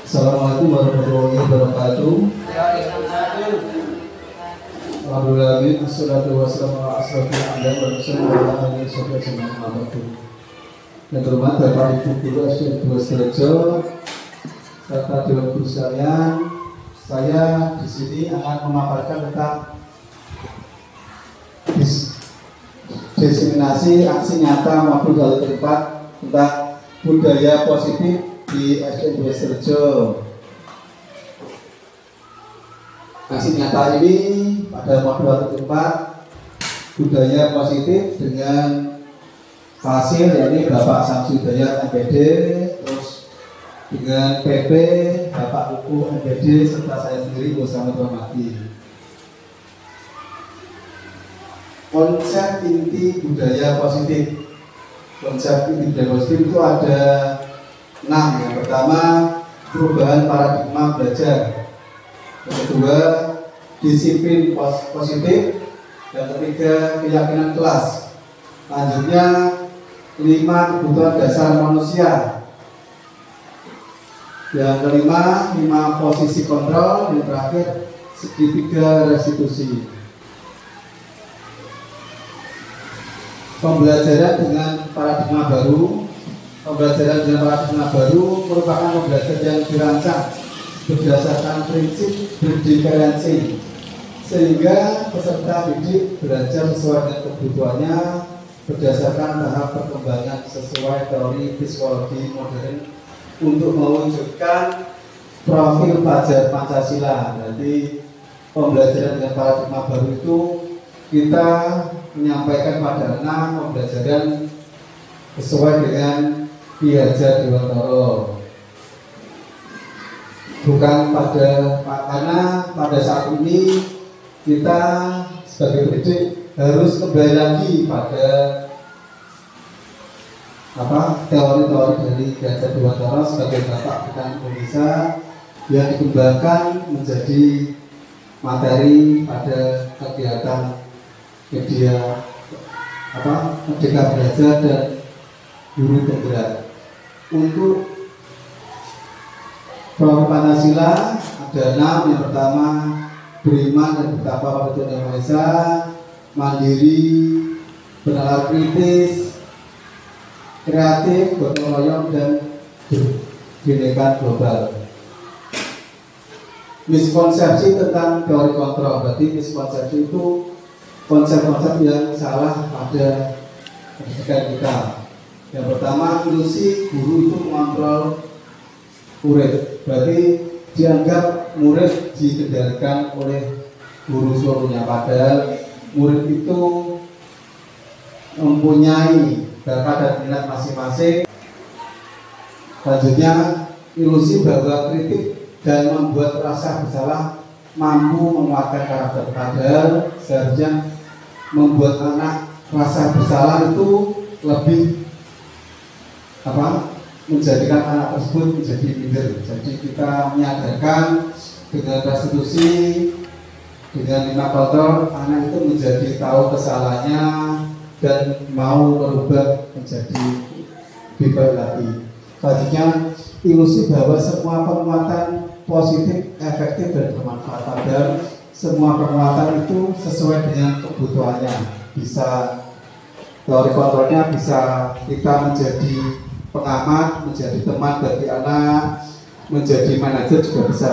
Assalamualaikum warahmatullahi wabarakatuh. Alhamdulillah, wassalatu wassalamu ala asrofil anbiya'i wal mursalin wa ala alihi wasallam. Yang terhormat Bapak Ibu Guru SD 2 Srejo serta Dewan Guru sekalian, Saya di sini akan memaparkan tentang diseminasi aksi nyata maupun dari tempat tentang budaya positif di SD Serjo. Aksi nyata ini pada modul tempat budaya positif dengan hasil yakni Bapak Samsu Hidayat MPD, terus dengan PP Bapak Uku MPD serta saya sendiri bersama Rahmati. Konsep inti budaya positif. Konsep inti budaya positif itu ada 6. Yang pertama, perubahan paradigma belajar. Yang kedua, disiplin positif. Yang ketiga, keyakinan kelas. Lanjutnya, 5 kebutuhan dasar manusia. Yang kelima, 5 posisi kontrol. Yang terakhir, segitiga restitusi. Pembelajaran dengan paradigma baru. Pembelajaran dengan paradigma baru merupakan pembelajaran yang dirancang berdasarkan prinsip berdiferensi, sehingga peserta didik belajar sesuai dengan kebutuhannya berdasarkan tahap perkembangan sesuai teori psikologi modern untuk mewujudkan profil pelajar Pancasila. Jadi pembelajaran dengan paradigma baru itu kita menyampaikan pada anak pembelajaran sesuai dengan Ki Hajar Dewantara. Bukan karena pada saat ini kita sebagai pendidik harus kembali lagi pada teori-teori dari Ki Hajar Dewantara sebagai bapak bidang Indonesia yang dikembangkan menjadi materi pada kegiatan media Merdeka Belajar dan Guru Penggerak. Untuk program Pancasila ada 6. Yang pertama, beriman dan bertakwa pada Tuhan Yang Maha Esa, mandiri, bernalar kritis, kreatif, gotong royong, dan bineka global. Miskonsepsi tentang teori kontrol. Berarti miskonsepsi itu konsep-konsep yang salah pada pendidikan kita. Yang pertama, ilusi guru itu mengontrol murid. Berarti dianggap murid dikendalikan oleh guru seluruhnya, padahal murid itu mempunyai bakat dan minat masing-masing. Selanjutnya, ilusi bahwa kritik dan membuat rasa bersalah mampu menguatkan karakter, padahal seharusnya membuat anak rasa bersalah itu lebih menjadikan anak tersebut menjadi minder. Jadi kita menyadarkan dengan restitusi, dengan 5 kontrol, anak itu menjadi tahu kesalahannya dan mau merubah menjadi lebih baik lagi. Selanjutnya, ilusi bahwa semua penguatan positif, efektif, dan bermanfaat, padahal semua penguatan itu sesuai dengan kebutuhannya. Bisa teori kontrolnya bisa kita menjadi pengamat, menjadi teman bagi anak, menjadi manajer juga bisa.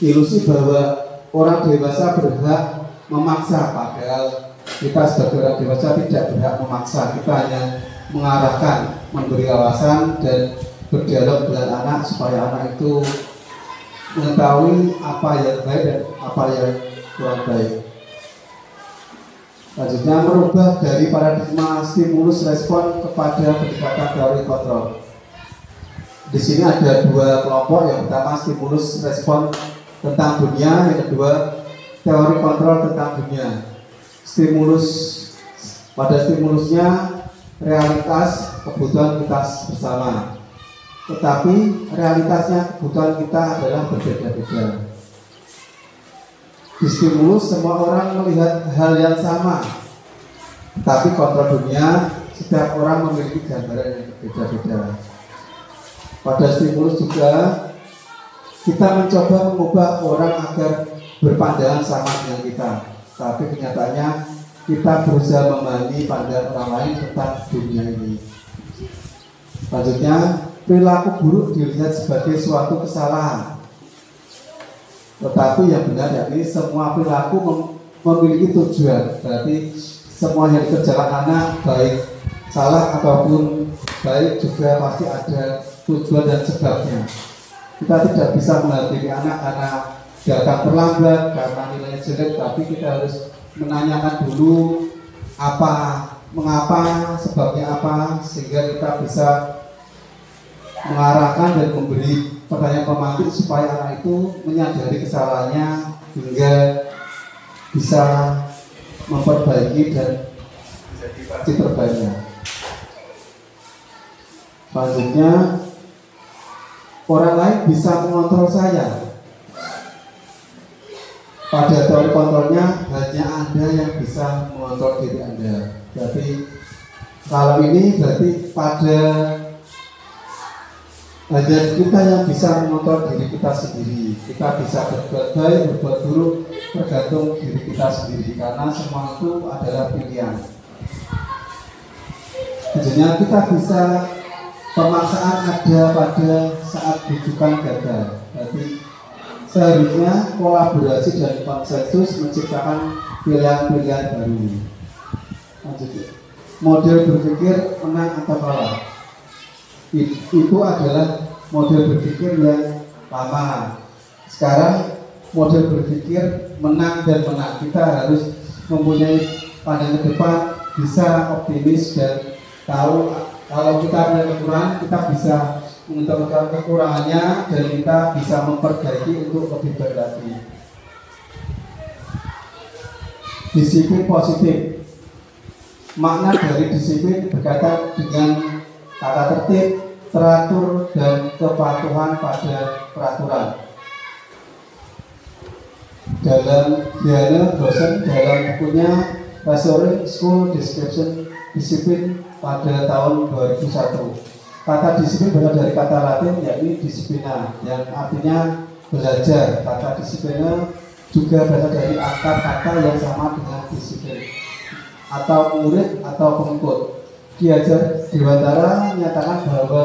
Ilusi bahwa orang dewasa berhak memaksa, padahal kita sebagai orang dewasa tidak berhak memaksa. Kita hanya mengarahkan, memberi wawasan, dan berdialog dengan anak supaya anak itu mengetahui apa yang baik dan apa yang kurang baik. Selanjutnya, merubah dari paradigma stimulus respon kepada pendekatan teori kontrol. Di sini ada 2 kelompok. Yang pertama, stimulus respon tentang dunia. Yang kedua, teori kontrol tentang dunia. Pada stimulusnya realitas kebutuhan kita bersama, tetapi realitasnya kebutuhan kita adalah berbeda-beda. Di stimulus semua orang melihat hal yang sama, tapi kontrol dunia setiap orang memiliki gambaran yang berbeda-beda. Pada stimulus juga kita mencoba mengubah orang agar berpandangan sama dengan kita, tapi kenyataannya kita berusaha memahami pandangan orang lain tentang dunia ini. Selanjutnya, perilaku buruk dilihat sebagai suatu kesalahan. Tetapi yang benar yakni semua perilaku memiliki tujuan. Berarti semua yang dikerjakan anak, baik salah ataupun baik, juga pasti ada tujuan dan sebabnya. Kita tidak bisa menghakimi anak karena datang terlambat, karena nilainya jelek, tapi kita harus menanyakan dulu mengapa, sebabnya apa, sehingga kita bisa mengarahkan dan memberi pertanyaan pemantik supaya anak itu menyadari kesalahannya hingga bisa memperbaiki dan menjadi versi terbaiknya. Selanjutnya, orang lain bisa mengontrol saya. Pada teori kontrolnya hanya Anda yang bisa mengontrol diri Anda. Berarti kalau ini berarti hanya kita yang bisa mengontrol diri kita sendiri. Kita bisa berbuat baik, berbuat buruk, tergantung diri kita sendiri. Karena semua itu adalah pilihan. Sebenarnya kita bisa, pemaksaan ada pada saat rujukan gagal. Berarti seharusnya kolaborasi dan konsensus menciptakan pilihan-pilihan baru. Lanjut. Model berpikir menang atau kalah. Itu adalah model berpikir yang lama. Sekarang model berpikir menang dan menang. Kita harus mempunyai pandangan ke depan, bisa optimis dan tahu kalau kita ada kekurangan, kita bisa mengetahui kekurangannya dan kita bisa memperbaiki untuk lebih baik lagi. Disiplin positif. Makna dari disiplin berkaitan dengan tata tertib, teratur, dan kepatuhan pada peraturan. Dalam Diana dosen dalam bukunya Restoring School Description Disiplin pada tahun 2001. Kata disiplin berasal dari kata Latin yakni disiplina, yang artinya belajar. Kata disiplina juga berasal dari akar kata yang sama dengan disiplin, atau murid atau pengikut. Ki Hajar Dewantara menyatakan bahwa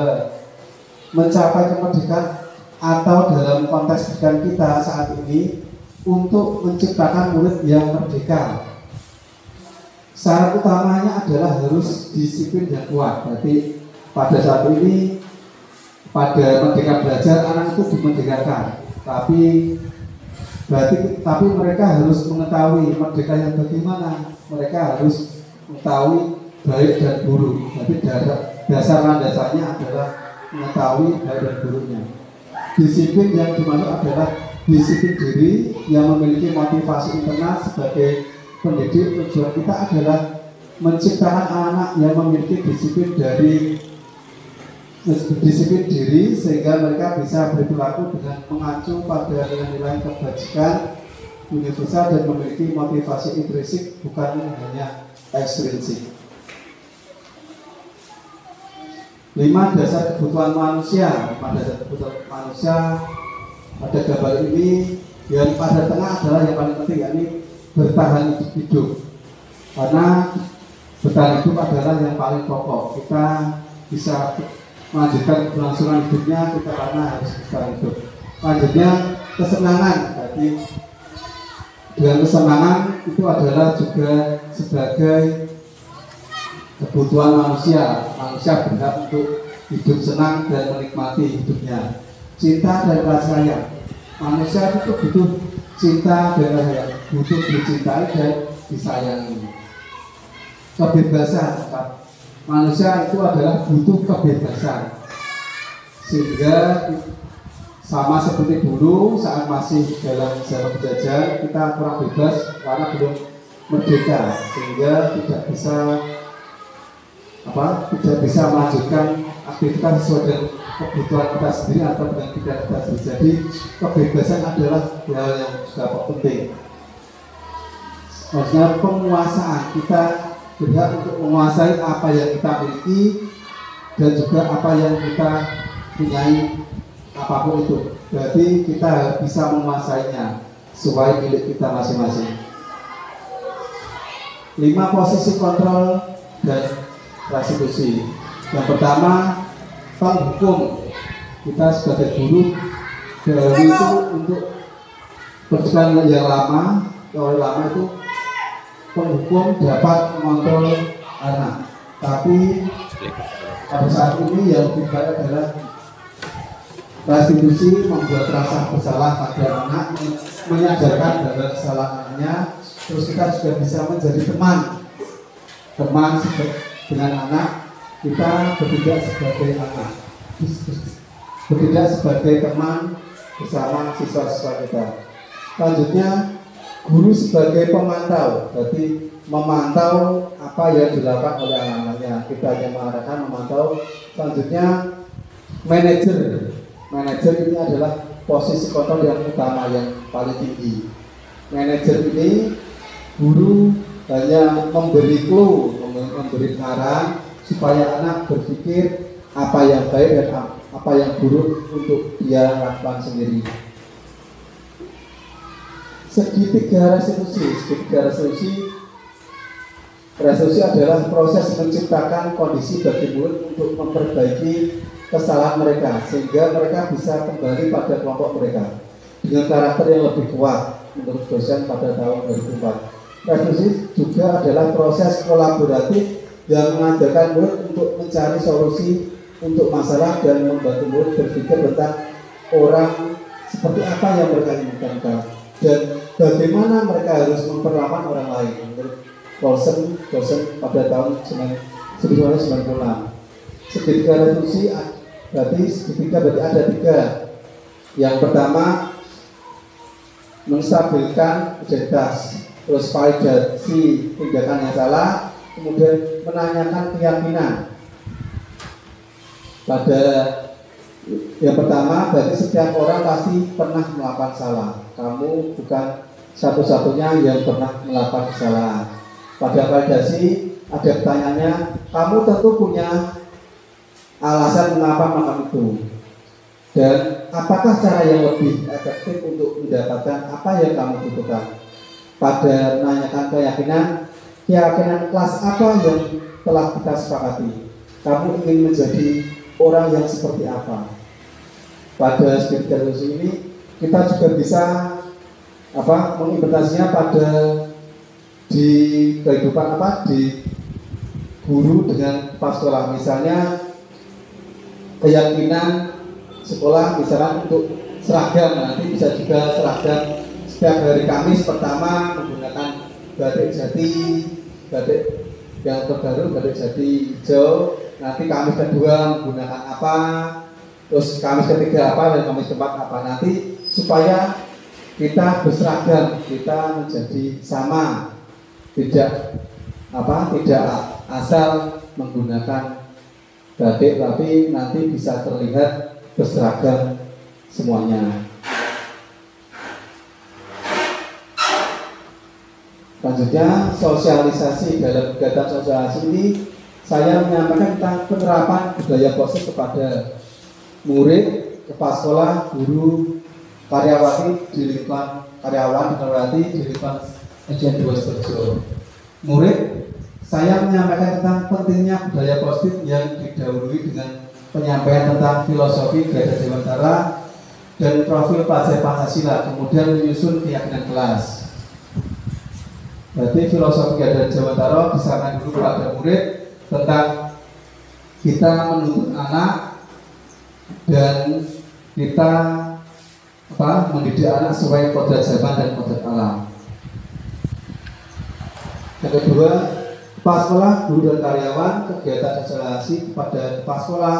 mencapai kemerdekaan atau dalam konteks pendidikan kita saat ini untuk menciptakan murid yang merdeka, syarat utamanya adalah harus disiplin yang kuat. Berarti pada saat ini pada Merdeka Belajar anak itu dimerdekakan, tapi mereka harus mengetahui merdeka yang bagaimana. Mereka harus mengetahui baik dan buruk. Jadi dasar landasannya adalah mengetahui baik dan buruknya. Disiplin yang dimaksud adalah disiplin diri yang memiliki motivasi internal. Sebagai pendidik, tujuan kita adalah menciptakan anak yang memiliki disiplin diri sehingga mereka bisa berperilaku dengan mengacu pada nilai-nilai kebajikan universal dan memiliki motivasi intrinsik, bukan hanya ekstrinsik. 5 dasar kebutuhan manusia. 5 dasar kebutuhan manusia pada gambar ini yang pada tengah adalah yang paling penting, yakni bertahan hidup. Karena bertahan hidup adalah yang paling pokok. Kita bisa melanjutkan kelangsungan hidupnya kita karena harus bertahan hidup. Selanjutnya kesenangan. Berarti dengan kesenangan itu adalah juga sebagai kebutuhan manusia. Manusia berhak untuk hidup senang dan menikmati hidupnya. Cinta dan kasih sayang. Manusia itu butuh cinta dan kasih sayang, butuh dicintai dan disayangi. Kebebasan. Manusia itu adalah butuh kebebasan, sehingga sama seperti dulu saat masih dalam zaman penjajah kita kurang bebas karena belum merdeka, sehingga tidak bisa melanjutkan aktivitas sesuai dengan kebutuhan kita sendiri atau dengan tidak kita sendiri. Jadi kebebasan adalah hal yang juga penting. Maksudnya penguasaan, kita berhak untuk menguasai apa yang kita miliki dan juga apa yang kita punyai, apapun itu. Berarti kita bisa menguasainya sesuai milik kita masing-masing. 5 posisi kontrol dan restitusi. Yang pertama, penghukum. Kita sebagai guru itu untuk Pencegahan yang lama, teori lama itu penghukum dapat mengontrol anak, tapi pada saat ini yang lebih baik adalah restitusi, membuat rasa bersalah pada anak, menyadarkan bahwa kesalahannya, terus kita juga bisa menjadi teman dengan anak, kita bertindak sebagai anak, bertindak sebagai teman bersama siswa-siswa kita. Selanjutnya, guru sebagai pemantau, berarti memantau apa yang dilakukan oleh anak-anaknya. Kita hanya mengarahkan, memantau. Selanjutnya, manajer ini adalah posisi kontrol yang utama, yang paling tinggi. Manajer ini, guru hanya memberi clue, memberi saran supaya anak berpikir apa yang baik dan apa yang buruk untuk dia lakukan sendiri. Segitiga restitusi adalah proses menciptakan kondisi bagi murid untuk memperbaiki kesalahan mereka sehingga mereka bisa kembali pada kelompok mereka dengan karakter yang lebih kuat menurut dosen pada tahun 2004. Restitusi juga adalah proses kolaboratif yang mengajarkan murid untuk mencari solusi untuk masalah dan membantu murid berpikir tentang orang seperti apa yang mereka inginkan dan bagaimana mereka harus memperlakukan orang lain menurut dosen pada tahun 1996. Segitiga restitusi berarti ada 3. Yang pertama, menstabilkan identitas, terus validasi tindakan yang salah, kemudian menanyakan keyakinan. Pada yang pertama, berarti setiap orang pasti pernah melakukan salah. Kamu bukan satu-satunya yang pernah melakukan kesalahan. Pada validasi ada pertanyaannya, kamu tentu punya alasan mengapa melakukan itu. Dan apakah cara yang lebih efektif untuk mendapatkan apa yang kamu butuhkan? Pada menanyakan keyakinan kelas apa yang telah kita sepakati. Kamu ingin menjadi orang yang seperti apa? Pada segitiga restitusi ini kita juga bisa mengimplementasinya pada di kehidupan di guru dengan kepala sekolah. Misalnya keyakinan sekolah misalnya untuk seragam, nanti bisa juga seragam setiap hari Kamis pertama menggunakan batik jati, batik yang terbaru batik jati hijau, nanti Kamis kedua menggunakan apa, terus Kamis ketiga apa, dan Kamis keempat apa, nanti supaya kita berseragam, kita menjadi sama, tidak asal menggunakan batik tapi nanti bisa terlihat berseragam semuanya. Selanjutnya, sosialisasi. Dalam kegiatan sosialisasi ini saya menyampaikan tentang penerapan budaya positif kepada murid, kepala sekolah, guru, karyawati di lingkungan SDN 2 Sidoarjo. Murid, saya menyampaikan tentang pentingnya budaya positif yang didahului dengan penyampaian tentang filosofi Gajah Dewantara dan profil pelajar Pancasila, kemudian menyusun keyakinan kelas. Berarti filosofi Gajah Dewantara disampaikan dulu kepada murid tentang kita menuntut anak dan kita mendidik anak sesuai kodrat zaman dan kodrat alam. Yang kedua, kepala sekolah, guru dan karyawan, kegiatan sosialisasi kepada kepala sekolah,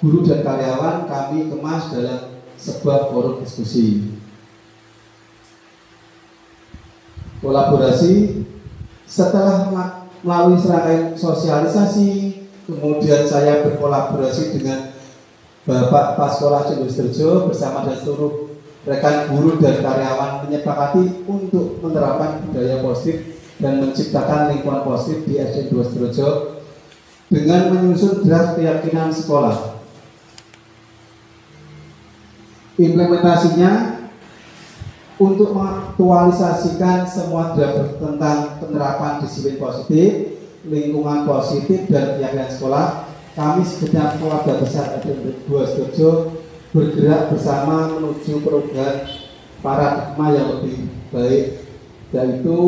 guru dan karyawan kami kemas dalam sebuah forum diskusi. Kolaborasi, setelah melalui serangkaian sosialisasi, kemudian saya berkolaborasi dengan Bapak Kepala Sekolah SDN 2 Sidoarjo bersama dengan seluruh rekan guru dan karyawan menyepakati untuk menerapkan budaya positif dan menciptakan lingkungan positif di SDN 2 Sidoarjo dengan menyusun draft keyakinan sekolah. Implementasinya untuk mengaktualisasikan semua draft tentang penerapan disiplin positif, lingkungan positif, dan keyakinan sekolah, kami segenap keluarga besar SDN 2 Sidoarjo bergerak bersama menuju perubahan paradigma yang lebih baik, yaitu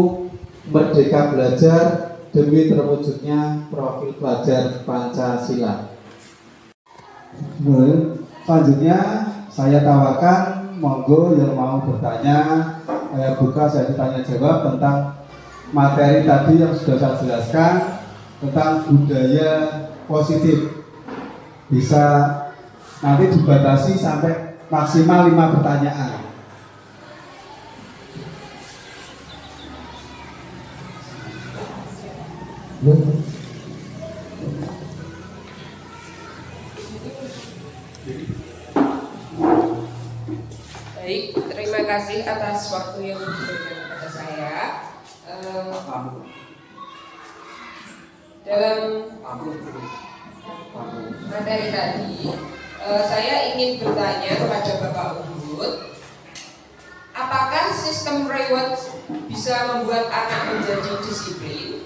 merdeka belajar demi terwujudnya profil pelajar Pancasila. Selanjutnya saya tawarkan monggo yang mau bertanya, saya buka sesi tanya jawab tentang materi tadi yang sudah saya jelaskan tentang budaya positif. Bisa nanti dibatasi sampai maksimal 5 pertanyaan. Baik, terima kasih atas waktu yang diberikan kepada saya. Dalam materi tadi, saya ingin bertanya kepada Bapak Uhud, apakah sistem reward bisa membuat anak menjadi disiplin?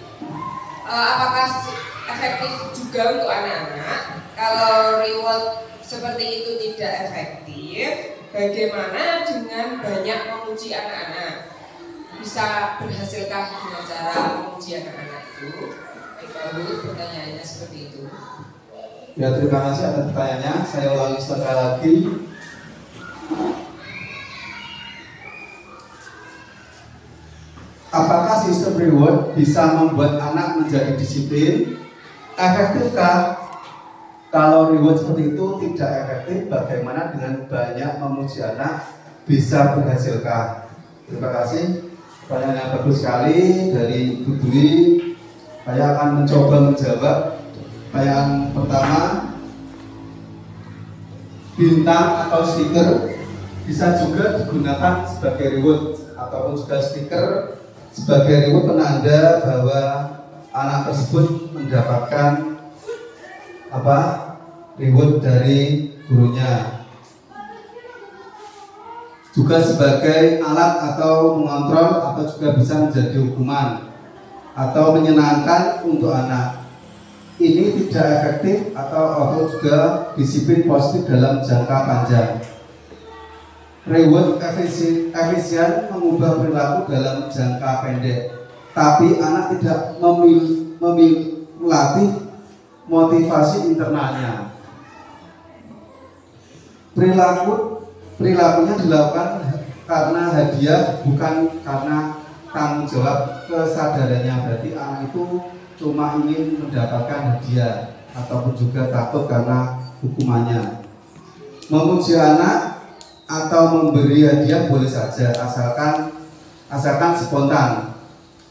Apakah efektif juga untuk anak-anak? Kalau reward seperti itu tidak efektif, bagaimana dengan banyak memuji anak-anak? Bisa berhasilkah dengan cara memuji anak-anak itu? Baik, pertanyaannya seperti itu. Ya, terima kasih atas pertanyaannya. Saya ulangi sekali lagi. Apakah sistem reward bisa membuat anak menjadi disiplin? Efektifkah? Kalau reward seperti itu tidak efektif, bagaimana dengan banyak memuji anak? Bisa berhasilkah? Terima kasih. Pertanyaan yang bagus sekali dari Ibu Dwi. Saya akan mencoba menjawab. Yang pertama, bintang atau stiker bisa juga digunakan sebagai reward ataupun juga stiker sebagai reward penanda bahwa anak tersebut mendapatkan reward dari gurunya. Juga sebagai alat atau mengontrol atau juga bisa menjadi hukuman atau menyenangkan untuk anak. Ini tidak efektif atau juga disiplin positif dalam jangka panjang. Reward efisien mengubah perilaku dalam jangka pendek, tapi anak tidak melatih motivasi internalnya. Perilakunya dilakukan karena hadiah, bukan karena tanggung jawab kesadarannya. Berarti anak itu cuma ingin mendapatkan hadiah ataupun juga takut karena hukumannya. Memuji anak atau memberi hadiah boleh saja, asalkan spontan.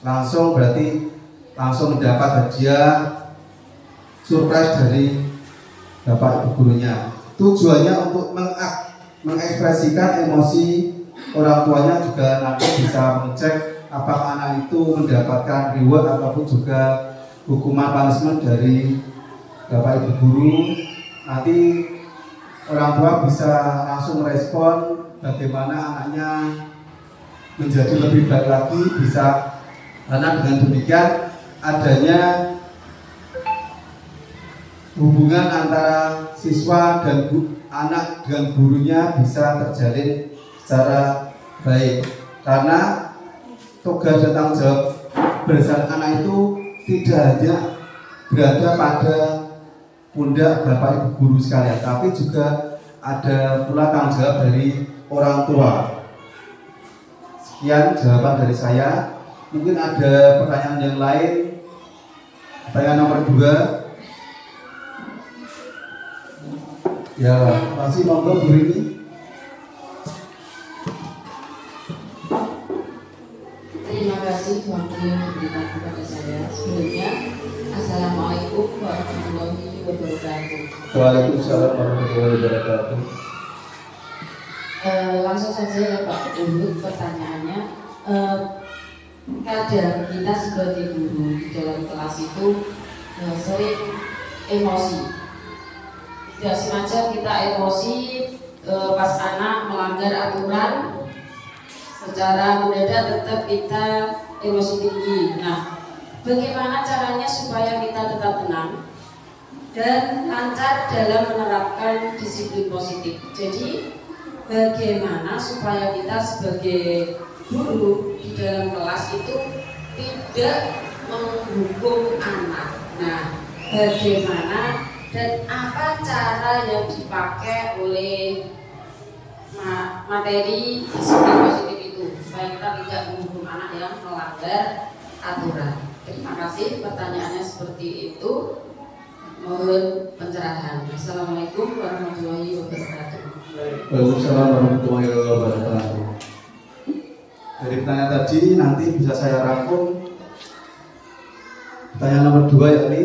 Berarti langsung mendapat hadiah surprise dari bapak ibu gurunya. Tujuannya untuk mengekspresikan emosi orang tuanya, juga nanti bisa mengecek apakah anak itu mendapatkan reward ataupun juga hukuman punishment dari bapak ibu guru. Nanti orang tua bisa langsung merespon bagaimana anaknya menjadi lebih baik lagi. Bisa, karena dengan demikian adanya hubungan antara siswa dan anak dengan gurunya bisa terjalin secara baik, karena tugas dan tanggung jawab berdasarkan anak itu tidak hanya berada pada pundak bapak ibu guru sekalian, tapi juga ada pula tanggung jawab dari orang tua. Sekian jawaban dari saya. Mungkin ada pertanyaan yang lain. Pertanyaan nomor 2. Ya, masih monggo Bu Rini. Terima kasih waktu yang diberikan kepada saya. Sebelumnya, Assalamualaikum warahmatullahi wabarakatuh. Waalaikumsalam warahmatullahi wabarakatuh. Langsung saja ya Pak Uhud, pertanyaannya. Kadang kita sebagai guru di dalam kelas itu sering emosi. Tidak sengaja kita emosi pas anak melanggar aturan, secara mendadak tetap kita emosi tinggi. Nah, bagaimana caranya supaya kita tetap tenang dan lancar dalam menerapkan disiplin positif? Jadi bagaimana supaya kita sebagai guru di dalam kelas itu tidak menghukum anak. Nah, bagaimana dan apa cara yang dipakai oleh materi disiplin positif itu supaya kita tidak menghukum anak yang melanggar aturan. Terima kasih, pertanyaannya seperti itu. Mohon pencerahan. Assalamualaikum warahmatullahi wabarakatuh. Waalaikumsalam warahmatullahi wabarakatuh. Dari pertanyaan tadi nanti bisa saya rangkum. Pertanyaan nomor 2 yakni,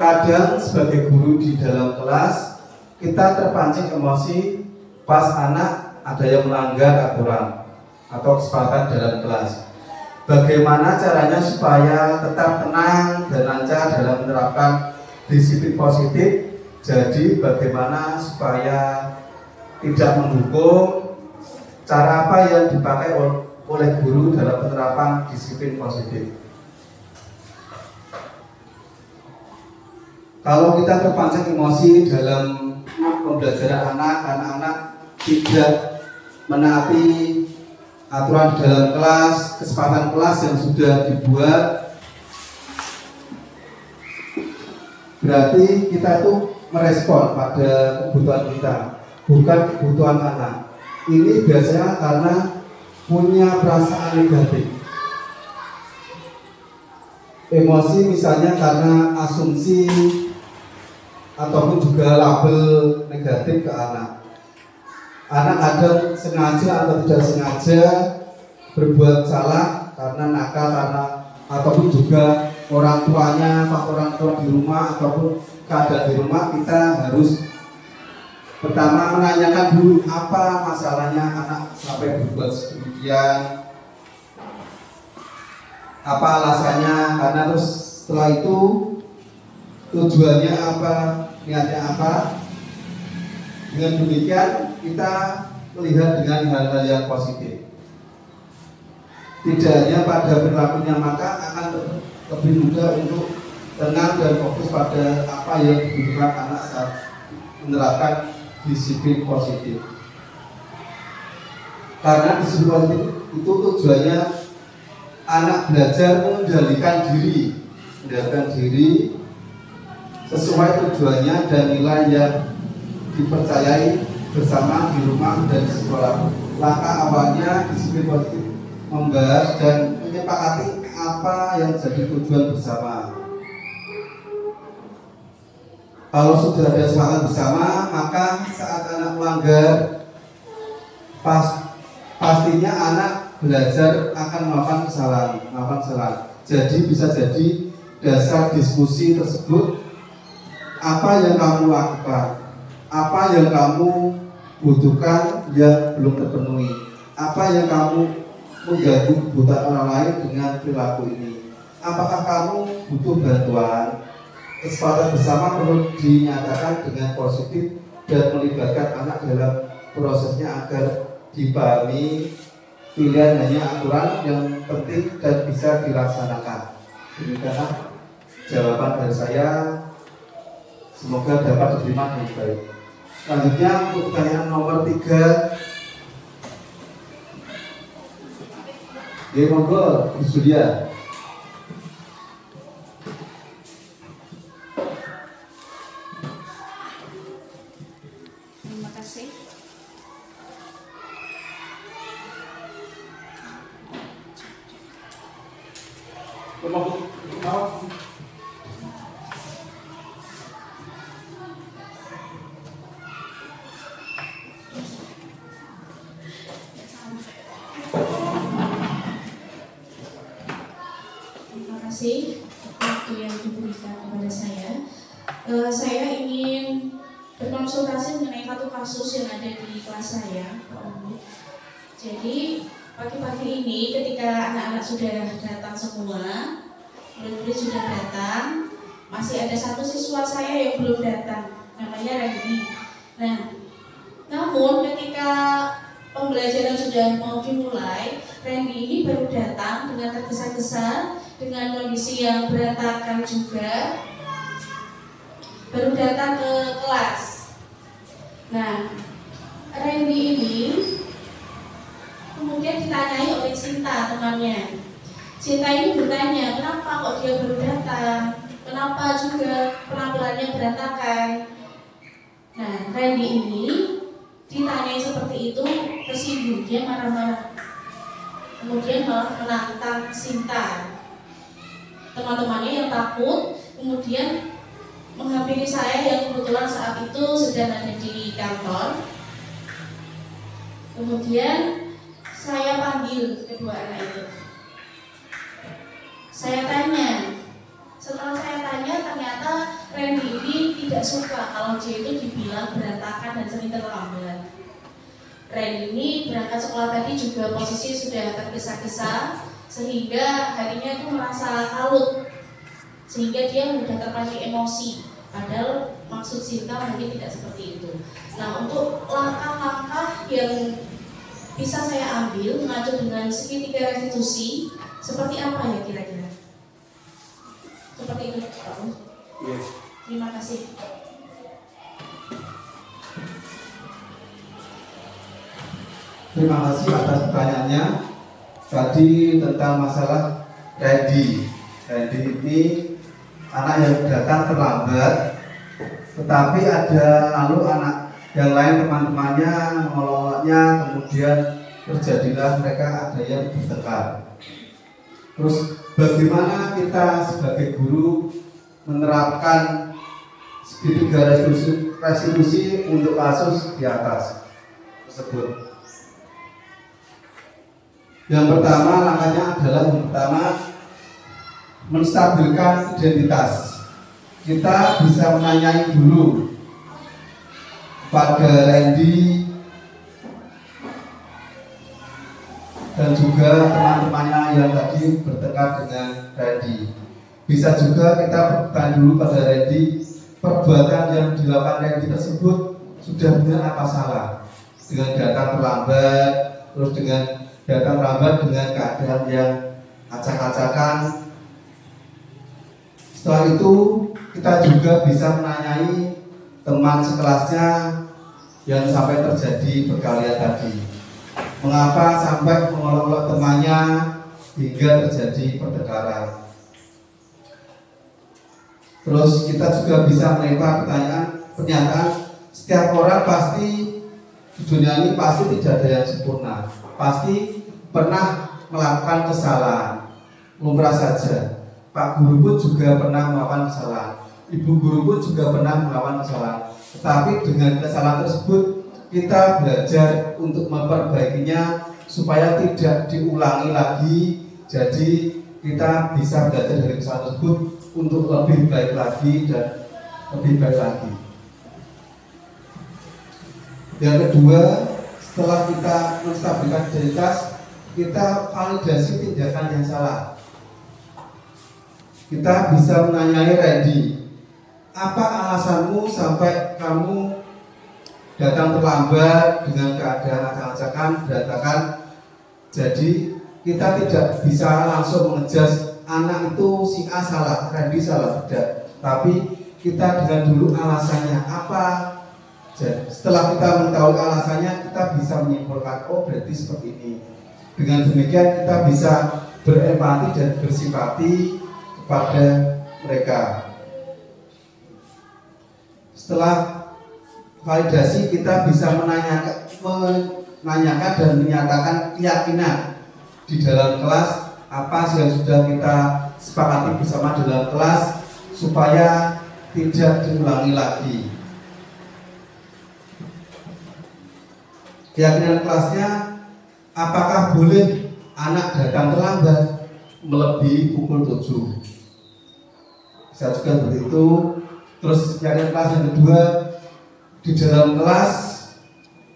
kadang sebagai guru di dalam kelas kita terpancing emosi pas anak ada yang melanggar aturan atau kesepakatan dalam kelas. Bagaimana caranya supaya tetap tenang dan lancar dalam menerapkan disiplin positif? Jadi bagaimana supaya tidak menghukum? Cara apa yang dipakai oleh guru dalam penerapan disiplin positif? Kalau kita terpancing emosi dalam pembelajaran anak-anak tidak menaati aturan di dalam kelas, kesepakatan kelas yang sudah dibuat, berarti kita itu merespon pada kebutuhan kita, bukan kebutuhan anak. Ini biasanya karena punya perasaan negatif, emosi misalnya karena asumsi ataupun juga label negatif ke anak. Anak kadang sengaja atau tidak sengaja berbuat salah karena nakal, karena ataupun juga orang tuanya, faktor orang tua di rumah ataupun keadaan di rumah. Kita harus pertama menanyakan dulu apa masalahnya anak sampai berbuat sedemikian, apa alasannya, karena terus setelah itu tujuannya apa, niatnya apa. Dengan demikian kita melihat dengan hal-hal yang positif, tidak hanya pada perilakunya, maka akan lebih mudah untuk tenang dan fokus pada apa yang dibutuhkan anak saat menerapkan disiplin positif. Karena disiplin positif itu tujuannya anak belajar mengendalikan diri sesuai tujuannya dan nilai yang dipercayai bersama di rumah dan di sekolah. Langkah awalnya disiplin positif membahas dan menyepakati apa yang jadi tujuan bersama. Kalau sudah ada sepakat bersama, maka saat anak melanggar, pastinya anak belajar akan melakukan kesalahan. Jadi bisa jadi dasar diskusi tersebut, apa yang kamu lakukan, apa yang kamu butuhkan yang belum terpenuhi, apa yang kamu mengganggu kebutuhan orang lain dengan perilaku ini, apakah kamu butuh bantuan. Kesepakatan bersama perlu dinyatakan dengan positif dan melibatkan anak dalam prosesnya agar dipahami pilihan hanya aturan yang penting dan bisa dilaksanakan. Demikianlah jawaban dari saya, semoga dapat diterima dengan baik. Selanjutnya untuk pertanyaan nomor 3, monggo Bu Surya. Terima kasih. Waktu yang diberikan kepada saya. Saya ingin berkonsultasi mengenai satu kasus yang ada di kelas saya. Jadi pagi-pagi ini ketika anak-anak sudah datang semua, murid-murid sudah datang, masih ada satu siswa saya yang belum datang, namanya Randy. Nah, namun ketika pembelajaran sudah mau dimulai, Randy ini baru datang dengan tergesa-gesa, dengan kondisi yang berantakan juga, baru datang ke kelas. Nah, Randy ini kemudian ditanyai oleh Sinta, temannya. Sinta ini bertanya, kenapa kok dia baru datang? Kenapa juga penampilannya berantakan? Nah, Randy ini ditanyai seperti itu, tersinggung, dia marah-marah. Kemudian malah menantang Sinta. Teman-temannya yang takut kemudian menghampiri saya yang kebetulan saat itu sedang ada di kantor. Kemudian saya panggil kedua anak itu. Saya tanya. Setelah saya tanya, ternyata Randy ini tidak suka kalau dia itu dibilang berantakan dan sering terlambat. Randy ini berangkat sekolah tadi juga posisi sudah tergesa-gesa, sehingga harinya itu merasa kalut, sehingga dia mudah terpancing emosi. Padahal maksud Sinta mungkin tidak seperti itu. Nah, untuk langkah-langkah yang bisa saya ambil mengacu dengan segitiga restitusi, seperti apa ya kira-kira? Seperti itu, Pak. Yes. Terima kasih. Terima kasih atas pertanyaannya. Tadi tentang masalah Randy. Randy ini anak yang datang terlambat, tetapi ada lalu anak yang lain teman-temannya mengelolanya, kemudian terjadilah mereka ada yang bertengkar. Terus bagaimana kita sebagai guru menerapkan segitiga restitusi untuk kasus di atas tersebut? Yang pertama, langkahnya adalah yang pertama menstabilkan identitas. Kita bisa menanyai dulu pada Randy dan juga teman-temannya yang tadi bertengkar dengan Randy. Bisa juga kita bertanya dulu pada Randy, perbuatan yang dilakukan Randy tersebut sudah benar apa salah? Dengan datang terlambat, terus dengan datang terlambat dengan keadaan yang acak-acakan. Setelah itu kita juga bisa menanyai teman sekelasnya yang sampai terjadi perkelahian tadi. Mengapa sampai mengolok-olok temannya hingga terjadi pertengkaran? Terus kita juga bisa melempar pernyataan setiap orang pasti di dunia ini pasti tidak ada yang sempurna, pasti pernah melakukan kesalahan, lumrah saja. Pak guru pun juga pernah melakukan kesalahan, ibu guru pun juga pernah melakukan kesalahan. Tetapi dengan kesalahan tersebut kita belajar untuk memperbaikinya supaya tidak diulangi lagi. Jadi kita bisa belajar dari kesalahan tersebut untuk lebih baik lagi dan lebih baik lagi. Yang kedua, setelah kita menstabilkan identitas, kita validasi tindakan yang salah. Kita bisa menanyai Randy, apa alasanmu sampai kamu datang terlambat dengan keadaan acak-acakan, berantakan? Jadi kita tidak bisa langsung mengejas anak itu si A salah, Randy salah, tidak. Tapi kita dengan dulu alasannya apa. Jadi, setelah kita mengetahui alasannya, kita bisa menyimpulkan, oh berarti seperti ini. Dengan demikian kita bisa berempati dan bersimpati kepada mereka. Setelah validasi, kita bisa menanyakan dan menyatakan keyakinan di dalam kelas apa yang sudah kita sepakati bersama dalam kelas supaya tidak diulangi lagi. Keyakinan kelasnya, apakah boleh anak datang terlambat melebihi pukul 7? Bisa juga begitu. Terus keyakinan kelas yang kedua, di dalam kelas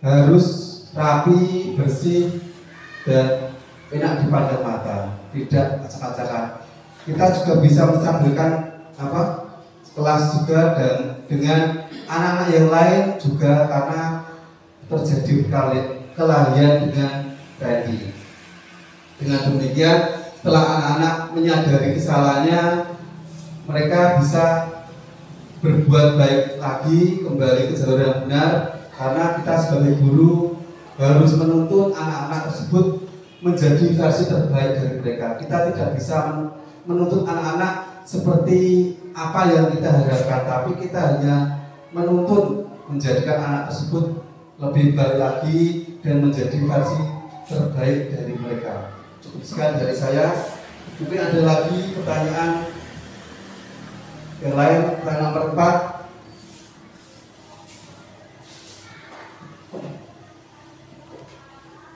harus rapi, bersih, dan enak dipandang mata, tidak acak-acakan. Kita juga bisa menstabilkan kelas juga dan dengan anak-anak yang lain juga karena terjadi kelahian dengan Randy. Dengan demikian, setelah anak-anak menyadari kesalahannya, mereka bisa berbuat baik lagi, kembali ke jalur yang benar, karena kita sebagai guru harus menuntut anak-anak tersebut menjadi versi terbaik dari mereka. Kita tidak bisa menuntut anak-anak seperti apa yang kita harapkan, tapi kita hanya menuntut menjadikan anak tersebut lebih baik lagi dan menjadi versi terbaik dari mereka. Cukup sekian dari saya. Mungkin ada lagi pertanyaan yang lain. Pertanyaan nomor 4.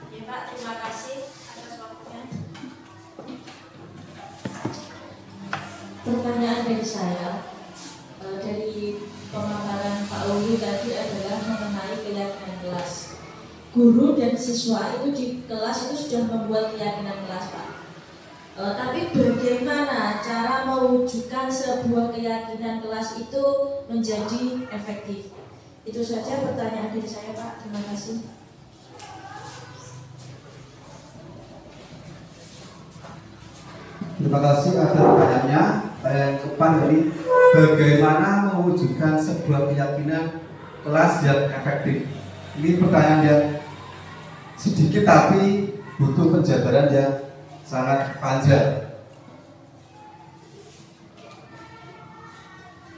Ya Pak, terima kasih atas waktunya. Pertanyaan dari saya, dari pemaparan Pak Uli tadi adalah mengenai keyakinan kelas. Guru dan siswa itu di kelas itu sudah membuat keyakinan kelas, Pak. Tapi bagaimana cara mewujudkan sebuah keyakinan kelas itu menjadi efektif? Itu saja pertanyaan dari saya, Pak. Terima kasih. Terima kasih atas pertanyaannya. Yang keempat ini, bagaimana mewujudkan sebuah keyakinan kelas yang efektif? Ini pertanyaan yang sedikit tapi butuh penjabaran yang sangat panjang.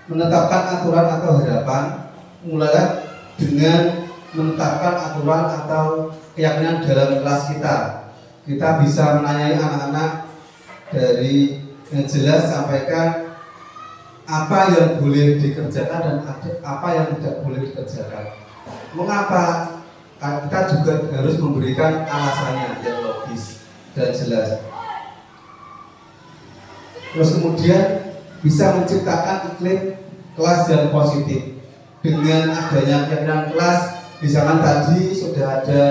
Menetapkan aturan atau harapan mulai dengan menetapkan aturan atau keyakinan dalam kelas kita. Kita bisa menanyai anak-anak dari yang jelas, sampaikan apa yang boleh dikerjakan dan apa yang tidak boleh dikerjakan. Mengapa? Kita juga harus memberikan alasannya yang logis dan jelas. Terus kemudian bisa menciptakan iklim kelas yang positif dengan adanya keyakinan kelas. Misalkan tadi sudah ada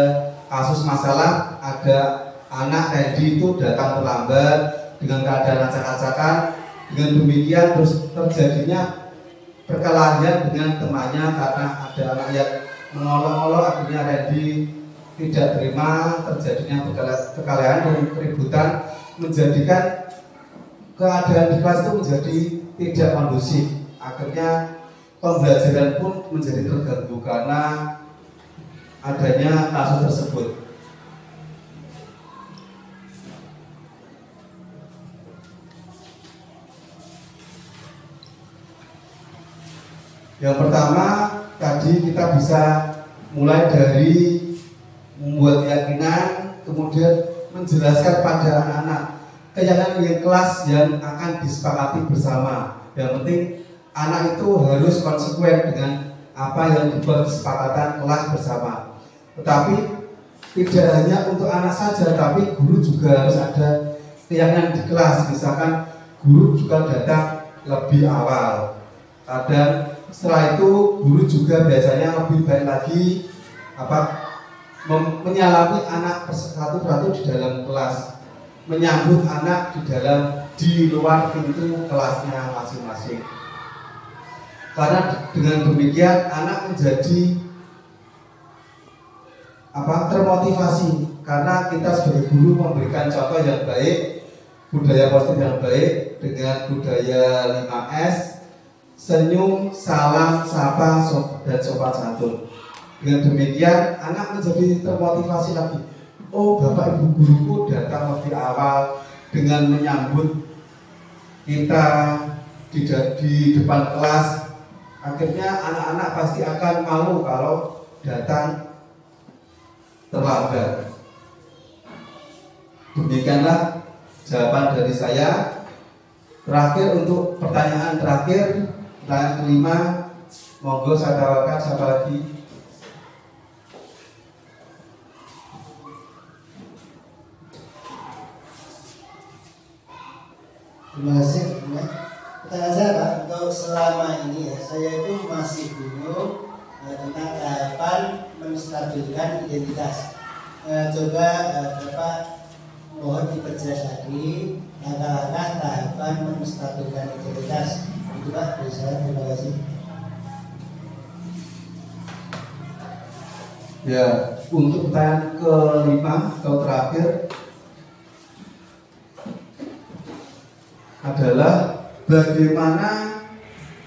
kasus masalah, ada anak tadi itu datang terlambat dengan keadaan acak-acakan. Dengan demikian terus terjadinya perkelahian dengan temannya karena ada anak yang mengolok-olok, akhirnya Randy tidak terima, terjadinya perkelahian dan keributan, menjadikan keadaan di kelas itu menjadi tidak kondusif. Akhirnya pembelajaran pun menjadi terganggu karena adanya kasus tersebut. Yang pertama, tadi kita bisa mulai dari membuat keyakinan, kemudian menjelaskan pada anak-anak keyakinan yang kelas yang akan disepakati bersama. Yang penting anak itu harus konsekuen dengan apa yang dibuat kesepakatan kelas bersama. Tetapi tidak hanya untuk anak saja, tapi guru juga harus ada keyakinan di kelas. Misalkan guru juga datang lebih awal. Kadang setelah itu guru juga biasanya lebih baik lagi menyalami anak persatu di dalam kelas, menyambut anak di luar pintu kelasnya masing-masing. Karena dengan demikian anak menjadi termotivasi, karena kita sebagai guru memberikan contoh yang baik, budaya positif yang baik dengan budaya 5S. Senyum, salam, sapa, dan sopan santun. Dengan demikian anak menjadi termotivasi lagi. Oh, bapak ibu guruku datang lebih awal dengan menyambut kita di depan kelas. Akhirnya anak-anak pasti akan malu kalau datang terlambat. Demikianlah jawaban dari saya. Terakhir, untuk pertanyaan terakhir, pertanyaan kelima, monggo saya tawarkan siapa lagi? Terima kasih. Pertanyaan saya Pak, untuk selama ini ya, saya itu masih bingung tentang tahapan menstabilkan identitas. Coba Bapak mohon diperjelas lagi langkah-langkah tahapan menstabilkan identitas. Itu Pak, dari saya. Terima kasih. Ya, untuk pertanyaan kelima atau terakhir adalah bagaimana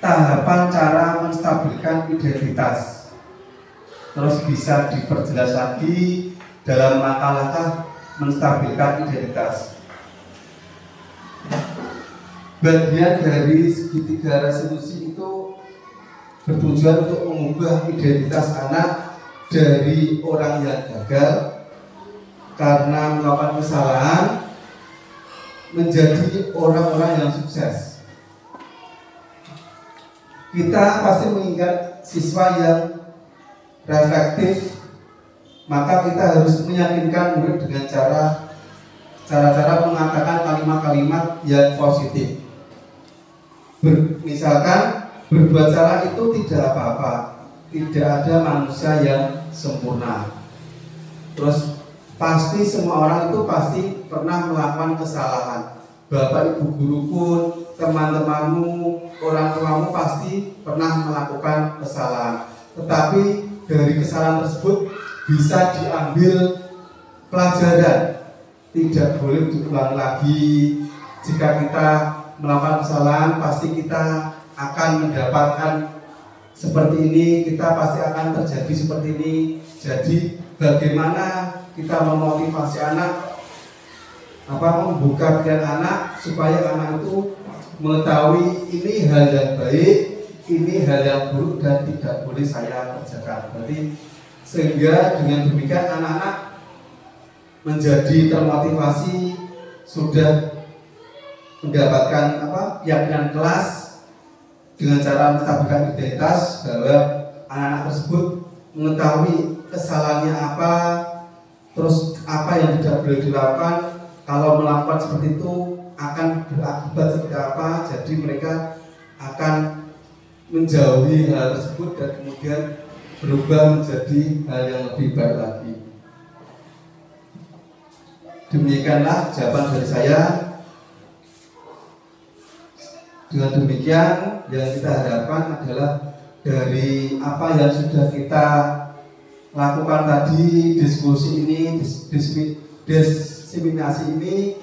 tahapan cara menstabilkan identitas. terus bisa diperjelas lagi dalam langkah-langkah menstabilkan identitas. Bagian dari segitiga resolusi itu bertujuan untuk mengubah identitas anak dari orang yang gagal karena melakukan kesalahan menjadi orang-orang yang sukses. Kita pasti mengingat siswa yang reflektif, maka kita harus meyakinkan murid dengan cara-cara mengatakan kalimat-kalimat yang positif. Misalkan berbuat salah itu tidak apa-apa, tidak ada manusia yang sempurna. Terus pasti semua orang itu pasti pernah melakukan kesalahan. Bapak ibu guru pun, teman-temanmu, orang tuamu pasti pernah melakukan kesalahan. Tetapi dari kesalahan tersebut bisa diambil pelajaran, tidak boleh diulang lagi. Jika kita melakukan kesalahan, pasti kita akan mendapatkan seperti ini, kita pasti akan terjadi seperti ini. Jadi bagaimana kita memotivasi anak, membuka pikiran anak supaya anak itu mengetahui ini hal yang baik, ini hal yang buruk dan tidak boleh saya kerjakan. Berarti sehingga dengan demikian anak-anak menjadi termotivasi, sudah mendapatkan keyakinan kelas dengan cara menstabilkan identitas bahwa anak-anak tersebut mengetahui kesalahannya apa, terus apa yang tidak boleh dilakukan. Kalau melakukan seperti itu akan berakibat seperti apa. Jadi mereka akan menjauhi hal tersebut dan kemudian berubah menjadi hal yang lebih baik lagi. Demikianlah jawaban dari saya. Dengan demikian yang kita harapkan adalah dari apa yang sudah kita lakukan tadi, diskusi ini, diseminasi ini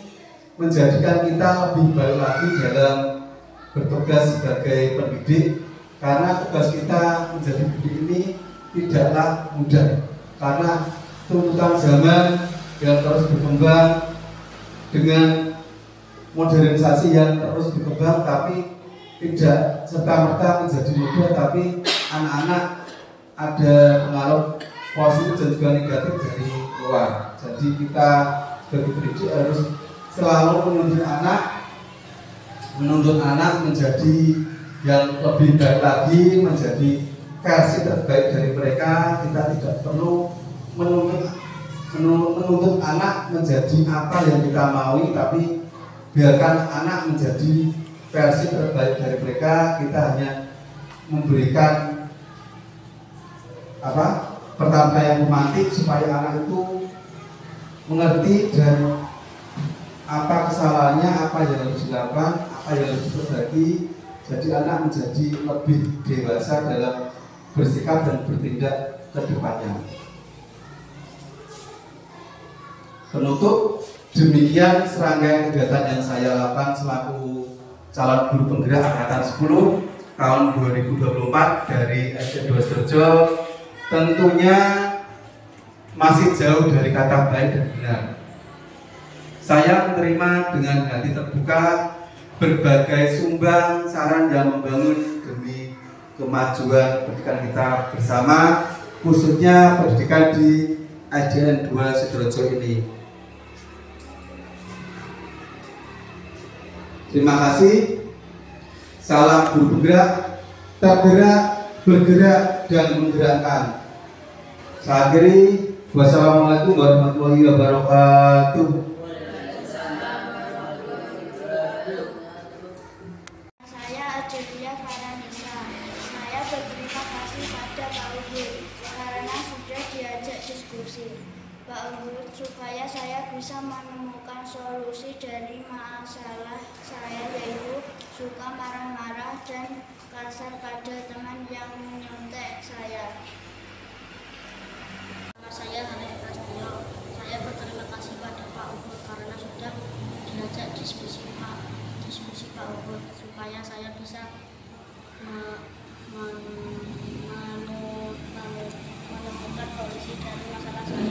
menjadikan kita lebih baik lagi dalam bertugas sebagai pendidik, karena tugas kita menjadi pendidik ini tidaklah mudah karena tuntutan zaman yang terus berkembang dengan modernisasi yang terus berkembang, tapi tidak serta-merta menjadi mudah, tapi anak-anak ada pengaruh positif dan juga negatif dari luar. Jadi kita sebagai pendidik harus selalu menuntut anak menjadi yang lebih baik lagi, menjadi versi terbaik dari mereka. Kita tidak perlu menuntut anak menjadi apa yang kita maui, tapi biarkan anak menjadi versi terbaik dari mereka. Kita hanya memberikan pertanda yang romantis supaya anak itu mengerti dan apa kesalahannya, apa yang harus dilakukan, apa yang harus diperbaiki. Jadi anak menjadi lebih dewasa dalam bersikap dan bertindak ke depannya. Penutup, demikian serangkaian kegiatan yang saya lakukan selaku calon guru penggerak angkatan 10 tahun 2024 dari SD 2 Sidoarjo. Tentunya masih jauh dari kata baik dan benar. Saya menerima dengan hati terbuka berbagai sumbang saran yang membangun demi kemajuan pendidikan kita bersama, khususnya pendidikan di SDN 2 Sidoarjo ini. Terima kasih. Salam guru penggerak, tergerak, bergerak, dan menggerakkan. Saya akhiri. Wassalamualaikum warahmatullahi wabarakatuh. Saya Adelia Faranisa. Saya berterima kasih pada Pak Uhud karena sudah diajak diskusi. Pak Uhud, supaya saya bisa menemukan solusi dari masalah saya, yaitu suka marah-marah dan kasar pada teman yang menyontek saya. Saya Hanif Prasetyo. Saya berterima kasih pada Pak Uhud karena sudah diajak diskusi Pak Uhud supaya saya bisa menemukan menemukan solusi dari masalah saya.